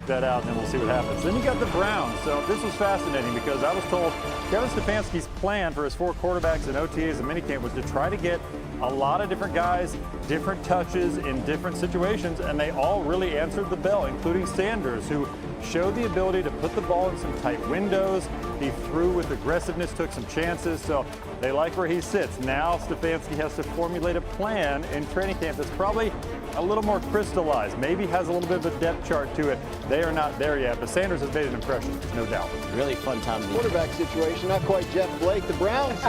that out, and then we'll see what happens. Then you got the Browns. So this was fascinating because I was told Kevin Stefanski's plan for his 4 quarterbacks and OTAs and minicamp was to try to get a lot of different guys, different touches in different situations, and they all really answered the bell, including Sanders, who showed the ability to put the ball in some tight windows. He threw with aggressiveness, took some chances, so they like where he sits. Now Stefanski has to formulate a plan in training camp that's probably a little more crystallized, maybe has a little bit of a depth chart to it. They are not there yet, but Sanders has made an impression, there's no doubt. Really fun time to be. Quarterback situation, not quite Jeff Blake. The Browns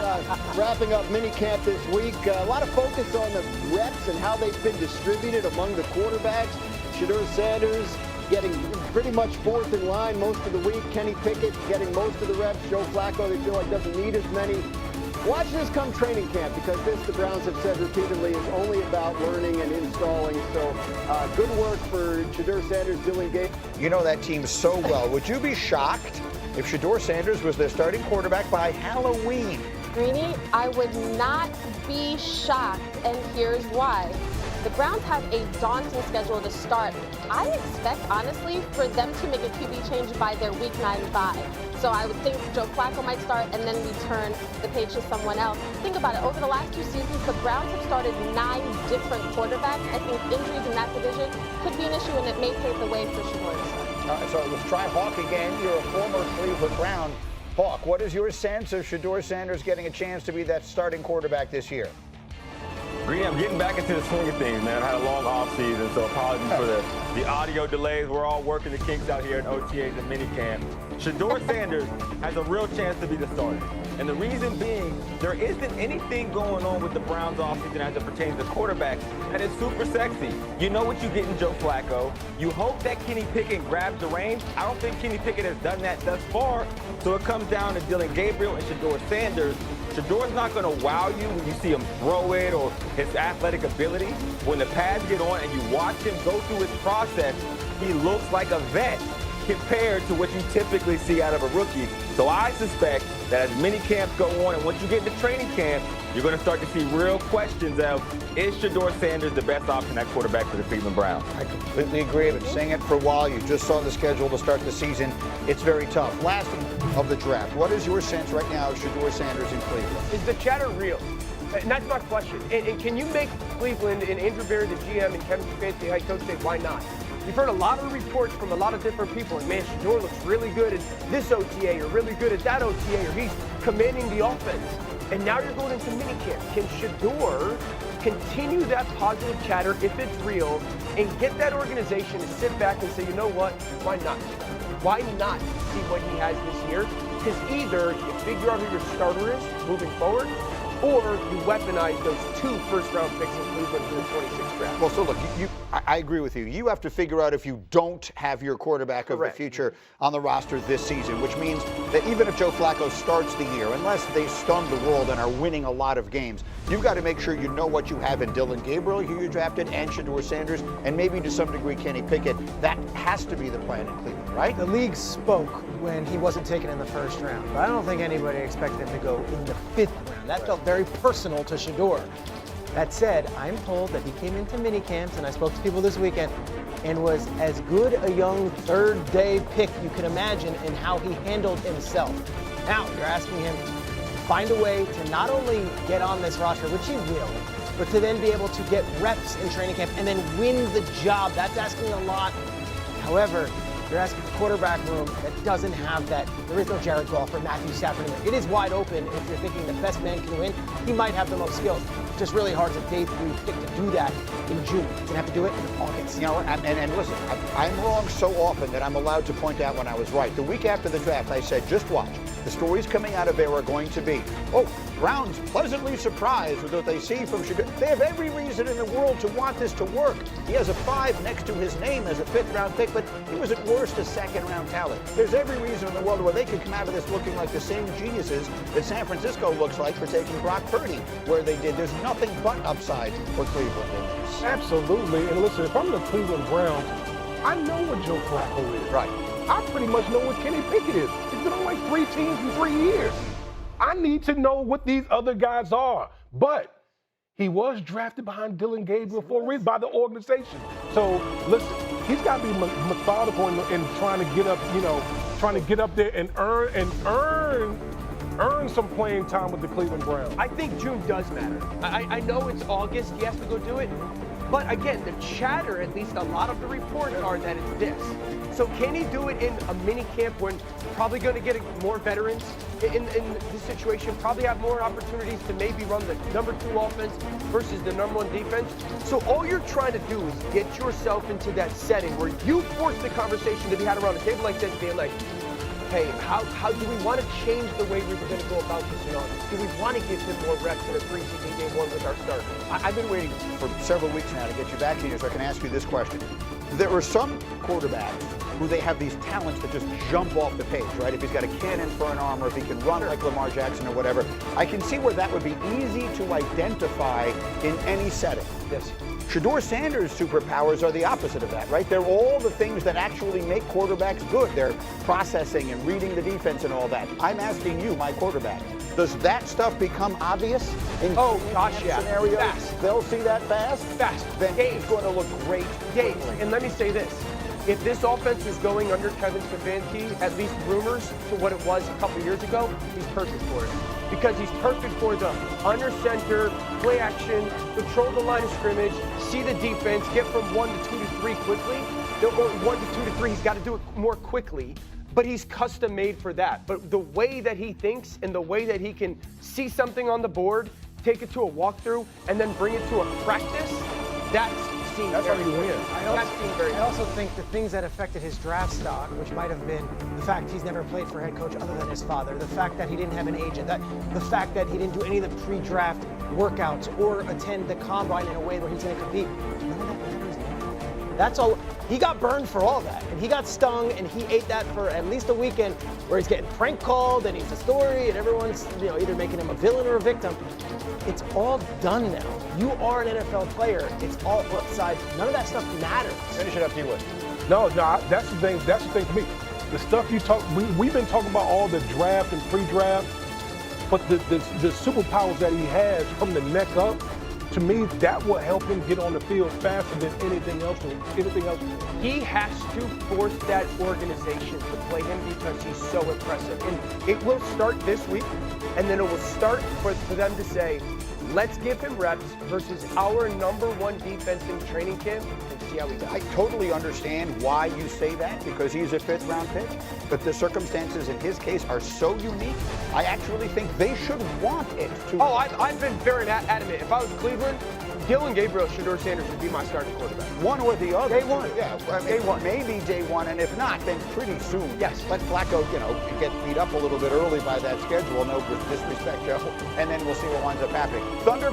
wrapping up minicamp this week. A lot of focus on the reps and how they've been distributed among the quarterbacks. Shedeur Sanders getting pretty much fourth in line most of the week. Kenny Pickett getting most of the reps. Joe Flacco, they feel like doesn't need as many. Watch this come training camp, because this, the Browns have said repeatedly, is only about learning and installing. So good work for Shedeur Sanders, Dylan Gates. You know that team so well. Would you be shocked if Shedeur Sanders was their starting quarterback by Halloween? Greeny, I would not be shocked, and here's why. The Browns have a daunting schedule to start. I expect, honestly, for them to make a QB change by their Week 9 bye. So I would think Joe Flacco might start, and then we turn the page to someone else. Think about it. Over the last 2 seasons, the Browns have started 9 different quarterbacks. I think injuries in that division could be an issue, and it may pave the way for Shedeur. All right, so let's try Hawk again. You're a former Cleveland Brown. Hawk, what is your sense of Shedeur Sanders getting a chance to be that starting quarterback this year? Greeny, I'm getting back into the swing of things, man. I had a long offseason, so apologies for the audio delays. We're all working the kinks out here in OTAs and minicamp. Shedeur Sanders has a real chance to be the starter. And the reason being, there isn't anything going on with the Browns offseason as it pertains to quarterbacks that is super sexy. You know what you get in Joe Flacco. You hope that Kenny Pickett grabs the reins. I don't think Kenny Pickett has done that thus far. So it comes down to Dylan Gabriel and Shedeur Sanders. Shedeur's not going to wow you when you see him throw it or his athletic ability. When the pads get on and you watch him go through his process, he looks like a vet compared to what you typically see out of a rookie. So I suspect that as mini camps go on and once you get into training camp, you're going to start to see real questions of, is Shedeur Sanders the best option at quarterback for the Cleveland Browns? I completely agree. I've been saying it for a while. You just saw the schedule to start the season. It's very tough. Last of the draft, what is your sense right now of Shedeur Sanders in Cleveland? Is the chatter real? And that's my question. And can you make Cleveland and Andrew Berry, the GM, and Kevin Stefanski, the head coach, say, why not? We've heard a lot of reports from a lot of different people, and man, Shedeur looks really good at this OTA or really good at that OTA, or he's commanding the offense. And now you're going into minicamp. Can Shedeur continue that positive chatter, if it's real, and get that organization to sit back and say, you know what, why not? Why not see what he has this year? Because either you figure out who your starter is moving forward, or you weaponize those 2 first-round picks in Cleveland for the 26th draft. Well, so look, I agree with you. You have to figure out if you don't have your quarterback of the future on the roster this season, which means that even if Joe Flacco starts the year, unless they stun the world and are winning a lot of games, you've got to make sure you know what you have in Dylan Gabriel, who you drafted, and Shedeur Sanders, and maybe to some degree Kenny Pickett. That has to be the plan in Cleveland, right? The league spoke when he wasn't taken in the first round, but I don't think anybody expected him to go in the 5th round. That felt very personal to Shedeur. That said, I'm told that he came into mini camps, and I spoke to people this weekend, and was as good a young third-day pick you could imagine in how he handled himself. Now, you're asking him to find a way to not only get on this roster, which he will, but to then be able to get reps in training camp and then win the job. That's asking a lot. However, you're asking a quarterback room that doesn't have that. There is no Jared Goff or Matthew Stafford in there. It is wide open if you're thinking the best man can win. He might have the most skills. It's just really hard as a day 3 pick to do that in June. He's going to have to do it in August. You know, and listen, I'm wrong so often that I'm allowed to point out when I was right. The week after the draft, I said, just watch. The stories coming out of there are going to be, oh, Browns pleasantly surprised with what they see from Shedeur. They have every reason in the world to want this to work. He has a 5 next to his name as a 5th-round pick, but he was at worst a 2nd-round talent. There's every reason in the world where they could come out of this looking like the same geniuses that San Francisco looks like for taking Brock Purdy, where they did. There's nothing but upside for Cleveland in this. Absolutely. And listen, if I'm the Cleveland Browns, I know what Joe Flacco is. Right. I pretty much know what Kenny Pickett is. He's been on like 3 teams in 3 years. I need to know what these other guys are. But he was drafted behind Dylan Gabriel for a reason by the organization. So, listen, he's got to be methodical in trying to get up, trying to get up there and earn some playing time with the Cleveland Browns. I think June does matter. I know it's August, he has to go do it. But again, the chatter, at least a lot of the reports are that it's this. So can he do it in a mini camp when probably going to get more veterans in this situation, probably have more opportunities to maybe run the number 2 offense versus the number 1 defense? So all you're trying to do is get yourself into that setting where you force the conversation to be had around a table like this, being like, hey, how do we want to change the way we were going to go about this in August? Do we want to give him more reps in a preseason game 1 with our starters? I've been waiting for several weeks now to get you back in here so I can ask you this question. There are some quarterbacks who they have these talents that just jump off the page, right? If he's got a cannon for an arm or if he can run like Lamar Jackson or whatever, I can see where that would be easy to identify in any setting. Yes. Shedeur Sanders' superpowers are the opposite of that, right? They're all the things that actually make quarterbacks good. They're processing and reading the defense and all that. I'm asking you, my quarterback, does that stuff become obvious in scenarios? Fast. They'll see that fast? Fast. Then he's going to look great. Games. And let me say this. If this offense is going under Kevin Stefanski, at least rumors to what it was a couple years ago, he's perfect for it. Because he's perfect for the under center, play action, control the line of scrimmage, see the defense, get from 1 to 2 to 3 quickly. Or 1 to 2 to 3, he's got to do it more quickly. But he's custom made for that. But the way that he thinks and the way that he can see something on the board, take it to a walkthrough, and then bring it to a practice, that's how you win. I also think the things that affected his draft stock, which might have been the fact he's never played for a head coach other than his father, the fact that he didn't have an agent, the fact that he didn't do any of the pre-draft workouts or attend the combine in a way where he's going to compete, none of that matters now. That's all. He got burned for all that, and he got stung, and he ate that for at least a weekend where he's getting prank called, and he's a story, and everyone's either making him a villain or a victim. It's all done now. You are an NFL player. It's all outside. None of that stuff matters. Finish it up, you would. No, that's the thing. That's the thing for me. The stuff you talk, we've been talking about all the draft and pre-draft, but the superpowers that he has from the neck up, to me, that will help him get on the field faster than anything else. He has to force that organization to play him because he's so impressive. And it will start this week, and then it will start for them to say, let's give him reps versus our number 1 defense in training camp and see how he does. I totally understand why you say that, because he's a 5th-round pick, but the circumstances in his case are so unique, I actually think they should want it to. Oh, I've been very adamant. If I was Cleveland, Dylan Gabriel, Shedeur Sanders would be my starting quarterback. One or the other. Day one. Yeah, I mean, Day one. Maybe day one, and if not, then pretty soon. Yes. Let Flacco, get beat up a little bit early by that schedule. No disrespect, Joe. And then we'll see what winds up happening. Thunder.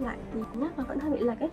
Lại thì nhắc và vẫn hơi bị lệch ấy.